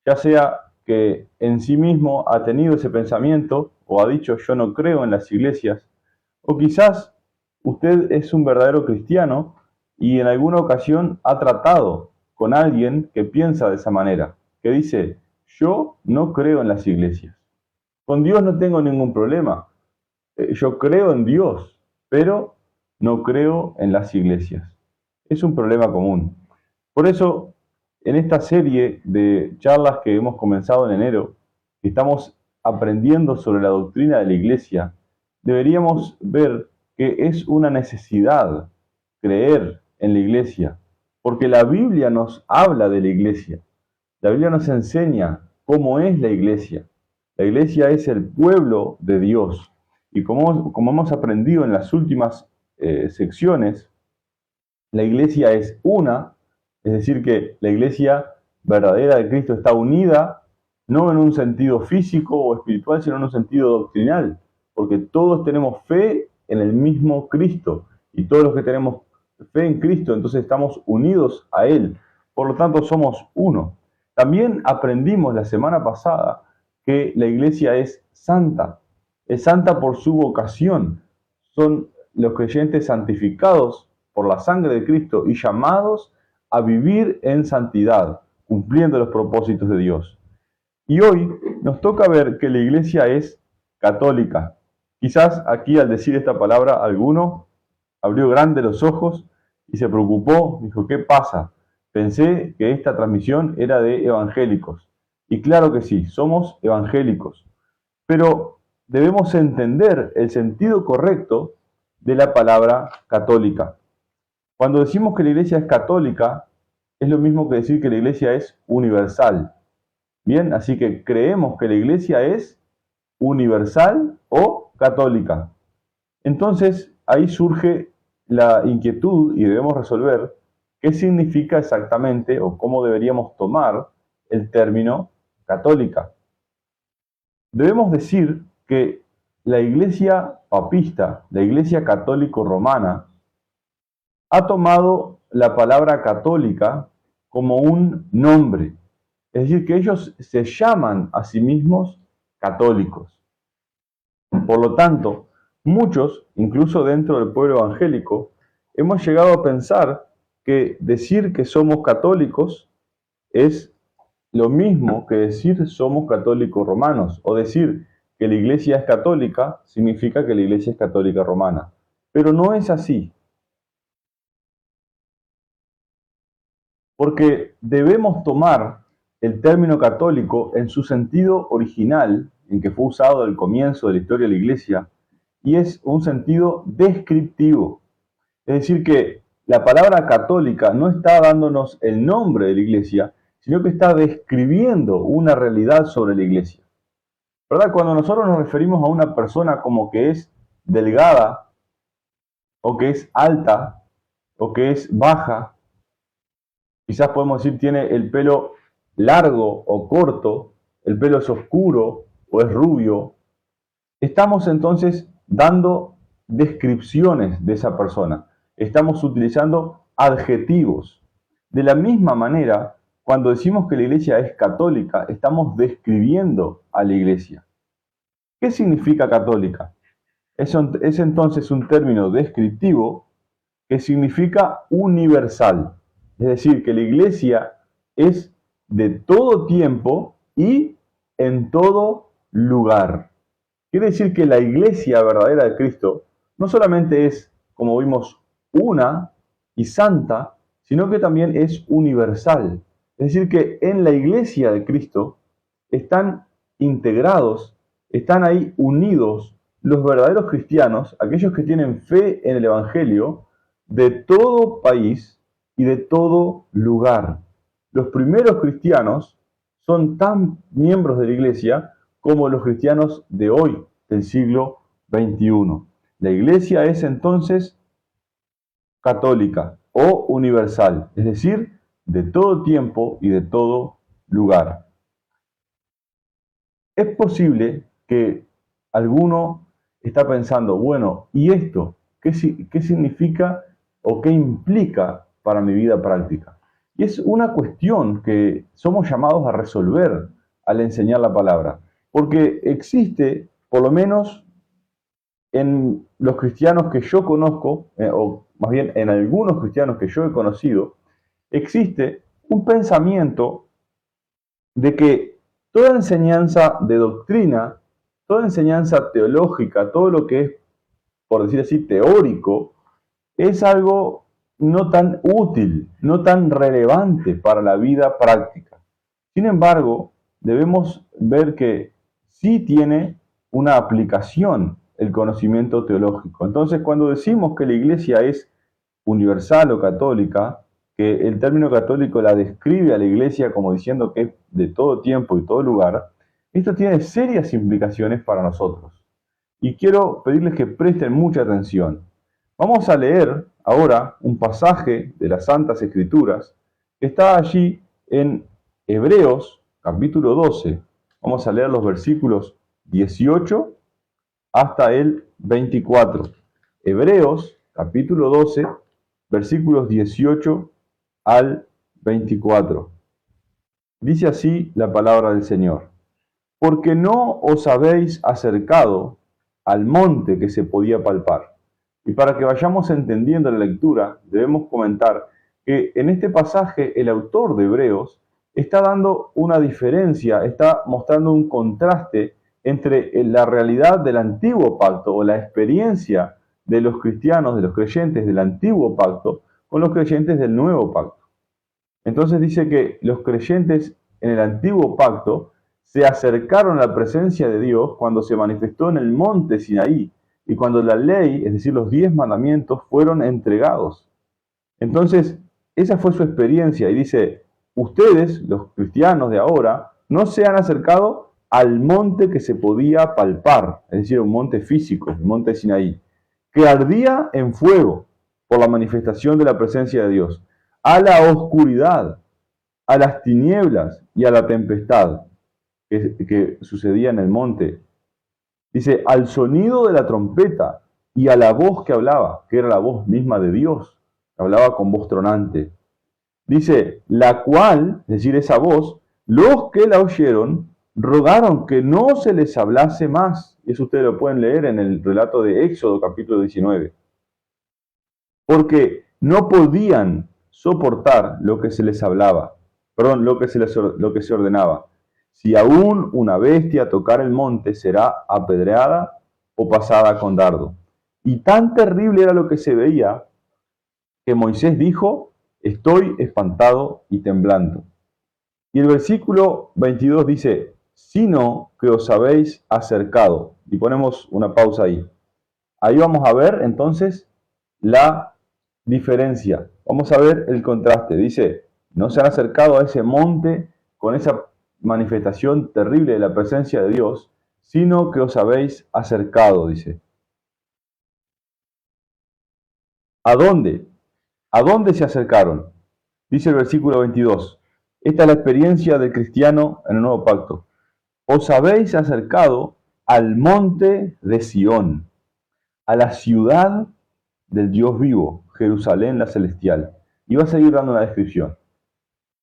ya sea que en sí mismo ha tenido ese pensamiento o ha dicho yo no creo en las iglesias, o quizás usted es un verdadero cristiano y en alguna ocasión ha tratado con alguien que piensa de esa manera, que dice yo no creo en las iglesias. Con Dios no tengo ningún problema. Yo creo en Dios, pero no creo en las iglesias. Es un problema común. Por eso, en esta serie de charlas que hemos comenzado en enero, que estamos aprendiendo sobre la doctrina de la iglesia, deberíamos ver que es una necesidad creer en la iglesia, porque la Biblia nos habla de la iglesia. La Biblia nos enseña cómo es la iglesia. La iglesia es el pueblo de Dios. Y como hemos aprendido en las últimas secciones, la iglesia es una, es decir, que la iglesia verdadera de Cristo está unida, no en un sentido físico o espiritual, sino en un sentido doctrinal, porque todos tenemos fe en el mismo Cristo, y todos los que tenemos fe en Cristo, entonces estamos unidos a Él, por lo tanto somos uno. También aprendimos la semana pasada que la iglesia es santa por su vocación, son los creyentes santificados por la sangre de Cristo y llamados a vivir en santidad, cumpliendo los propósitos de Dios. Y hoy nos toca ver que la iglesia es católica. Quizás aquí al decir esta palabra alguno abrió grande los ojos y se preocupó, dijo, ¿qué pasa? Pensé que esta transmisión era de evangélicos. Y claro que sí, somos evangélicos. Pero debemos entender el sentido correcto de la palabra católica. Cuando decimos que la iglesia es católica, es lo mismo que decir que la iglesia es universal. Bien, así que creemos que la iglesia es universal o católica. Entonces, ahí surge la inquietud y debemos resolver qué significa exactamente o cómo deberíamos tomar el término católica. Debemos decir que la iglesia papista, la iglesia católico-romana, ha tomado la palabra católica como un nombre. Es decir, que ellos se llaman a sí mismos católicos. Por lo tanto, muchos, incluso dentro del pueblo evangélico, hemos llegado a pensar que decir que somos católicos es lo mismo que decir somos católicos romanos, o decir que la iglesia es católica significa que la iglesia es católica romana. Pero no es así. Porque debemos tomar el término católico en su sentido original, en que fue usado al comienzo de la historia de la Iglesia, y es un sentido descriptivo. Es decir, que la palabra católica no está dándonos el nombre de la Iglesia, sino que está describiendo una realidad sobre la Iglesia. ¿Verdad? Cuando nosotros nos referimos a una persona como que es delgada, o que es alta, o que es baja, quizás podemos decir tiene el pelo largo o corto, el pelo es oscuro o es rubio. Estamos entonces dando descripciones de esa persona. Estamos utilizando adjetivos. De la misma manera, cuando decimos que la iglesia es católica, estamos describiendo a la iglesia. ¿Qué significa católica? Es entonces un término descriptivo que significa universal. Es decir, que la iglesia es de todo tiempo y en todo lugar. Quiere decir que la iglesia verdadera de Cristo no solamente es, como vimos, una y santa, sino que también es universal. Es decir, que en la iglesia de Cristo están integrados, están ahí unidos los verdaderos cristianos, aquellos que tienen fe en el Evangelio, de todo país y de todo lugar. Los primeros cristianos son tan miembros de la iglesia como los cristianos de hoy, del siglo XXI. La iglesia es entonces católica o universal, es decir, de todo tiempo y de todo lugar. Es posible que alguno está pensando, bueno, ¿y esto qué significa o qué implica para mi vida práctica? Y es una cuestión que somos llamados a resolver al enseñar la palabra. Porque existe, por lo menos en los cristianos que yo conozco, o más bien en algunos cristianos que yo he conocido, existe un pensamiento de que toda enseñanza de doctrina, toda enseñanza teológica, todo lo que es, por decir así, teórico, es algo no tan útil, no tan relevante para la vida práctica. Sin embargo, debemos ver que sí tiene una aplicación el conocimiento teológico. Entonces, cuando decimos que la iglesia es universal o católica, que el término católico la describe a la iglesia como diciendo que es de todo tiempo y todo lugar, esto tiene serias implicaciones para nosotros. Y quiero pedirles que presten mucha atención. Vamos a leer ahora un pasaje de las Santas Escrituras que está allí en Hebreos capítulo 12. Vamos a leer los versículos 18 hasta el 24. Hebreos capítulo 12, versículos 18 al 24. Dice así la palabra del Señor. Porque no os habéis acercado al monte que se podía palpar. Y para que vayamos entendiendo la lectura, debemos comentar que en este pasaje el autor de Hebreos está dando una diferencia, está mostrando un contraste entre la realidad del antiguo pacto o la experiencia de los cristianos, de los creyentes del antiguo pacto, con los creyentes del nuevo pacto. Entonces dice que los creyentes en el antiguo pacto se acercaron a la presencia de Dios cuando se manifestó en el monte Sinaí y cuando la ley, es decir, los 10 mandamientos, fueron entregados. Entonces, esa fue su experiencia y dice, ustedes, los cristianos de ahora, no se han acercado al monte que se podía palpar, es decir, un monte físico, el monte Sinaí, que ardía en fuego por la manifestación de la presencia de Dios, a la oscuridad, a las tinieblas y a la tempestad que sucedía en el monte. Dice, al sonido de la trompeta y a la voz que hablaba, que era la voz misma de Dios, que hablaba con voz tronante. Dice, la cual, es decir, esa voz, los que la oyeron rogaron que no se les hablase más. Eso ustedes lo pueden leer en el relato de Éxodo capítulo 19. Porque no podían soportar lo que se les hablaba, perdón, lo que se ordenaba. Si aún una bestia tocar el monte, será apedreada o pasada con dardo. Y tan terrible era lo que se veía que Moisés dijo, estoy espantado y temblando. Y el versículo 22 dice, sino que os habéis acercado. Y ponemos una pausa ahí. Ahí vamos a ver entonces la diferencia. Vamos a ver el contraste. Dice, no se han acercado a ese monte con esa manifestación terrible de la presencia de Dios, sino que os habéis acercado, dice. ¿A dónde? ¿A dónde se acercaron? Dice el versículo 22. Esta es la experiencia del cristiano en el nuevo pacto. Os habéis acercado al monte de Sión, a la ciudad del Dios vivo, Jerusalén la celestial. Y va a seguir dando una descripción.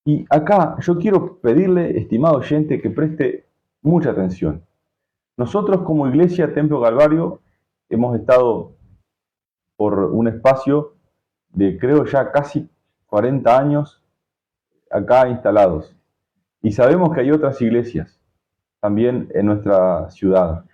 Y acá yo quiero pedirle, estimado oyente, que preste mucha atención. Nosotros como Iglesia Templo Calvario hemos estado por un espacio de creo ya casi 40 años acá instalados. Y sabemos que hay otras iglesias también en nuestra ciudad.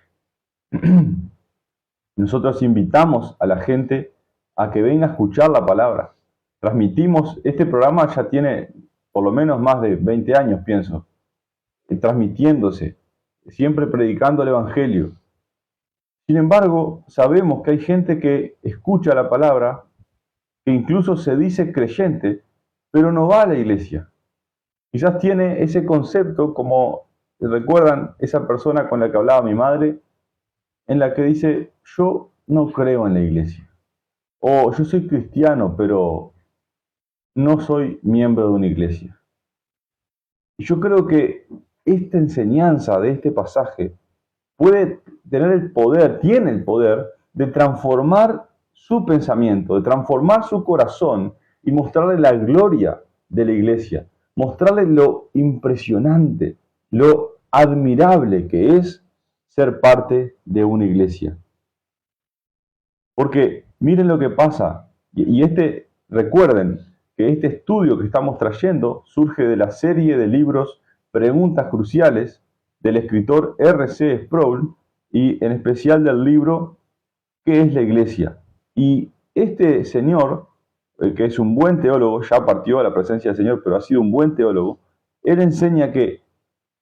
Nosotros invitamos a la gente a que venga a escuchar la palabra. Transmitimos, este programa ya tiene por lo menos más de 20 años, pienso, transmitiéndose, siempre predicando el Evangelio. Sin embargo, sabemos que hay gente que escucha la palabra, que incluso se dice creyente, pero no va a la iglesia. Quizás tiene ese concepto, como recuerdan esa persona con la que hablaba mi madre, en la que dice, yo no creo en la iglesia. O yo soy cristiano, pero no soy miembro de una iglesia. Y yo creo que esta enseñanza de este pasaje puede tener el poder, tiene el poder de transformar su pensamiento, de transformar su corazón y mostrarle la gloria de la iglesia, mostrarle lo impresionante, lo admirable que es ser parte de una iglesia. Porque miren lo que pasa, recuerden que este estudio que estamos trayendo surge de la serie de libros Preguntas Cruciales del escritor R.C. Sproul y en especial del libro ¿Qué es la iglesia? Y este señor, que es un buen teólogo, ya partió a la presencia del Señor, pero ha sido un buen teólogo, él enseña que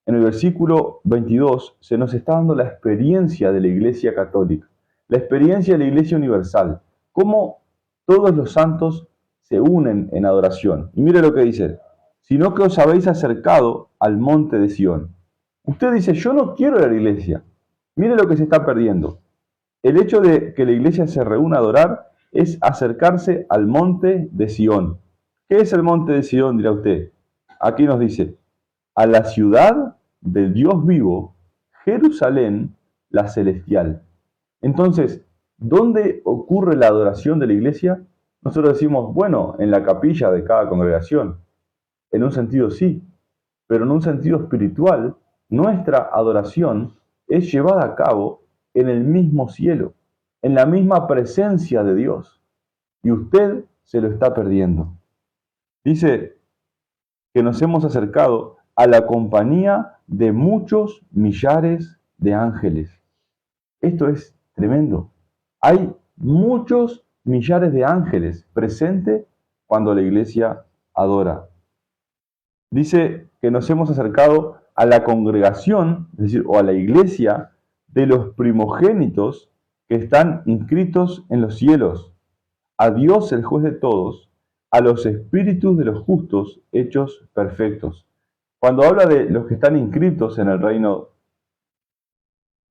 en el versículo 22 se nos está dando la experiencia de la Iglesia Católica, la experiencia de la Iglesia Universal, cómo todos los santos se unen en adoración. Y mire lo que dice, sino que os habéis acercado al monte de Sión. Usted dice, yo no quiero ir a la iglesia. Mire lo que se está perdiendo. El hecho de que la iglesia se reúna a adorar es acercarse al monte de Sión. ¿Qué es el monte de Sión, dirá usted? Aquí nos dice, a la ciudad del Dios vivo, Jerusalén, la celestial. Entonces, ¿dónde ocurre la adoración de la iglesia? Nosotros decimos, bueno, en la capilla de cada congregación. En un sentido sí, pero en un sentido espiritual, nuestra adoración es llevada a cabo en el mismo cielo, en la misma presencia de Dios. Y usted se lo está perdiendo. Dice que nos hemos acercado a la compañía de muchos millares de ángeles. Esto es tremendo. Hay muchos millares de ángeles presentes cuando la iglesia adora. Dice que nos hemos acercado a la congregación, es decir, o a la iglesia de los primogénitos que están inscritos en los cielos, a Dios el juez de todos, a los espíritus de los justos hechos perfectos. Cuando habla de los que están inscritos en el reino,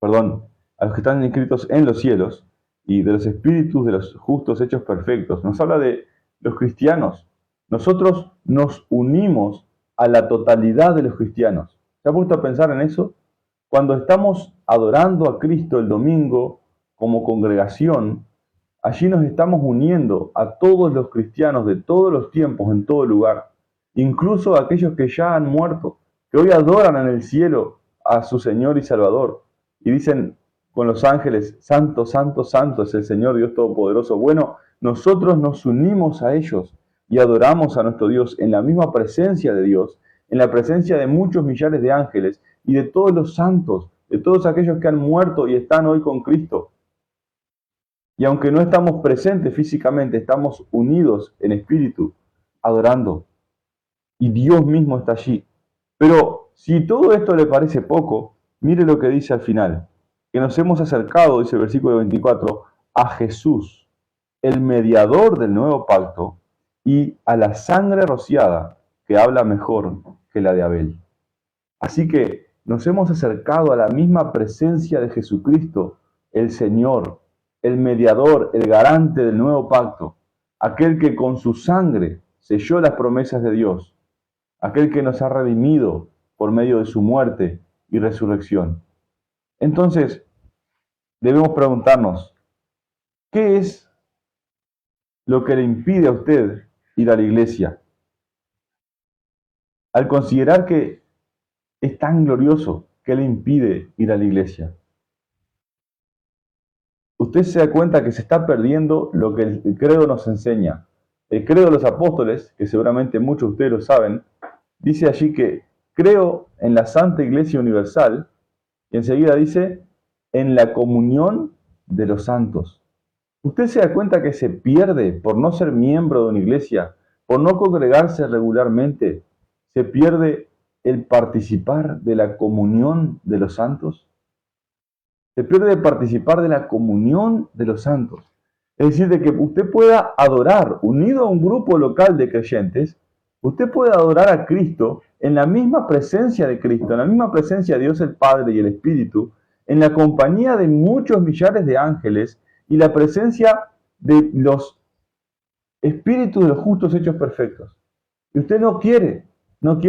a los que están inscritos en los cielos y de los espíritus de los justos hechos perfectos, nos habla de los cristianos. Nosotros nos unimos a la totalidad de los cristianos. ¿Se ha puesto a pensar en eso? Cuando estamos adorando a Cristo el domingo como congregación, allí nos estamos uniendo a todos los cristianos de todos los tiempos, en todo lugar, incluso a aquellos que ya han muerto, que hoy adoran en el cielo a su Señor y Salvador, y dicen con los ángeles, Santo, Santo, Santo es el Señor Dios Todopoderoso. Bueno, nosotros nos unimos a ellos y adoramos a nuestro Dios en la misma presencia de Dios, en la presencia de muchos millares de ángeles y de todos los santos, de todos aquellos que han muerto y están hoy con Cristo. Y aunque no estamos presentes físicamente, estamos unidos en espíritu, adorando. Y Dios mismo está allí. Pero si todo esto le parece poco, mire lo que dice al final. Que nos hemos acercado, dice el versículo 24, a Jesús, el mediador del nuevo pacto, y a la sangre rociada, que habla mejor que la de Abel. Así que nos hemos acercado a la misma presencia de Jesucristo, el Señor, el mediador, el garante del nuevo pacto, aquel que con su sangre selló las promesas de Dios, aquel que nos ha redimido por medio de su muerte y resurrección. Entonces, debemos preguntarnos, ¿qué es lo que le impide a usted ir a la iglesia? Al considerar que es tan glorioso, ¿qué le impide ir a la iglesia? Usted se da cuenta que se está perdiendo lo que el credo nos enseña. El credo de los apóstoles, que seguramente muchos de ustedes lo saben, dice allí que creo en la Santa Iglesia Universal y enseguida dice en la comunión de los santos. Usted se da cuenta que se pierde por no ser miembro de una iglesia, por no congregarse regularmente, se pierde el participar de la comunión de los santos. Se pierde el participar de la comunión de los santos. Es decir, de que usted pueda adorar, unido a un grupo local de creyentes, usted puede adorar a Cristo en la misma presencia de Cristo, en la misma presencia de Dios el Padre y el Espíritu, en la compañía de muchos millares de ángeles y la presencia de los espíritus de los justos hechos perfectos. Y usted no quiere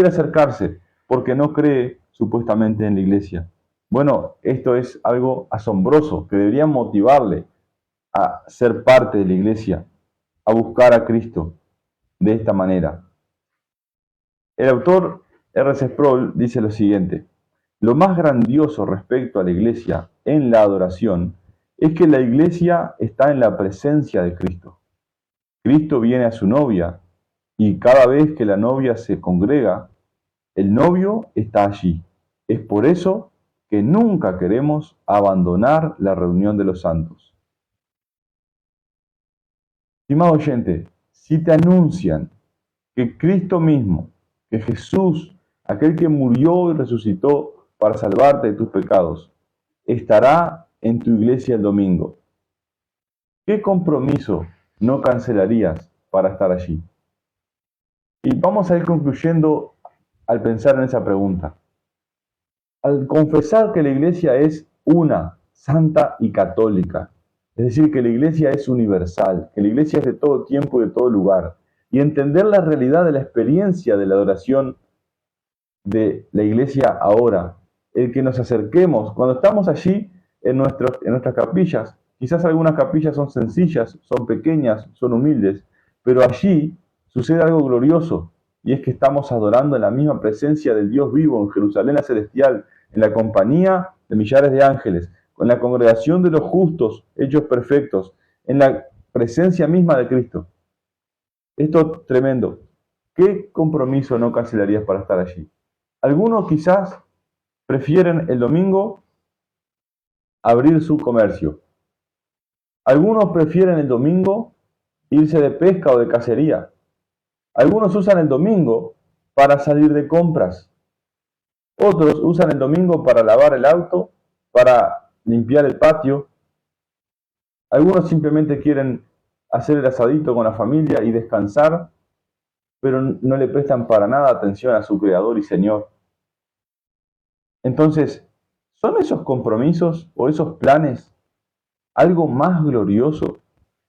acercarse porque no cree supuestamente en la iglesia. Bueno, esto es algo asombroso que debería motivarle a ser parte de la iglesia, a buscar a Cristo de esta manera. El autor R.C. Sproul dice lo siguiente: lo más grandioso respecto a la iglesia en la adoración es que la iglesia está en la presencia de Cristo. Cristo viene a su novia y cada vez que la novia se congrega, el novio está allí. Es por eso que nunca queremos abandonar la reunión de los santos. Estimado oyente, si te anuncian que Cristo mismo, que Jesús, aquel que murió y resucitó para salvarte de tus pecados, estará en tu iglesia el domingo, ¿qué compromiso no cancelarías para estar allí? Y vamos a ir concluyendo al pensar en esa pregunta. Al confesar que la iglesia es una, santa y católica, es decir, que la iglesia es universal, que la iglesia es de todo tiempo y de todo lugar, y entender la realidad de la experiencia de la adoración de la iglesia ahora, el que nos acerquemos, cuando estamos allí en nuestras capillas, quizás algunas capillas son sencillas, son pequeñas, son humildes, pero allí sucede algo glorioso, y es que estamos adorando en la misma presencia del Dios vivo en Jerusalén la celestial, en la compañía de millares de ángeles, con la congregación de los justos hechos perfectos, en la presencia misma de Cristo. Esto es tremendo. ¿Qué compromiso no cancelarías para estar allí? Algunos quizás prefieren el domingo abrir su comercio. Algunos prefieren el domingo irse de pesca o de cacería. Algunos usan el domingo para salir de compras. Otros usan el domingo para lavar el auto, para limpiar el patio. Algunos simplemente quieren hacer el asadito con la familia y descansar, pero no le prestan para nada atención a su Creador y Señor. Entonces, ¿son esos compromisos o esos planes algo más glorioso,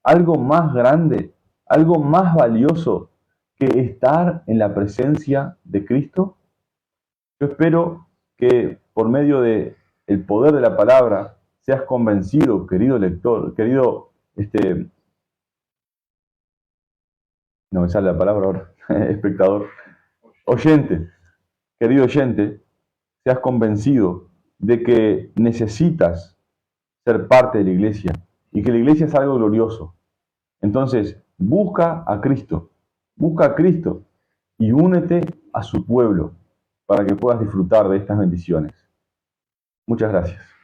algo más grande, algo más valioso que estar en la presencia de Cristo? Yo espero que por medio del poder de la palabra seas convencido, querido lector, querido, no me sale la palabra ahora, espectador, oyente, querido oyente, seas convencido de que necesitas ser parte de la iglesia y que la iglesia es algo glorioso. Entonces, busca a Cristo y únete a su pueblo para que puedas disfrutar de estas bendiciones. Muchas gracias.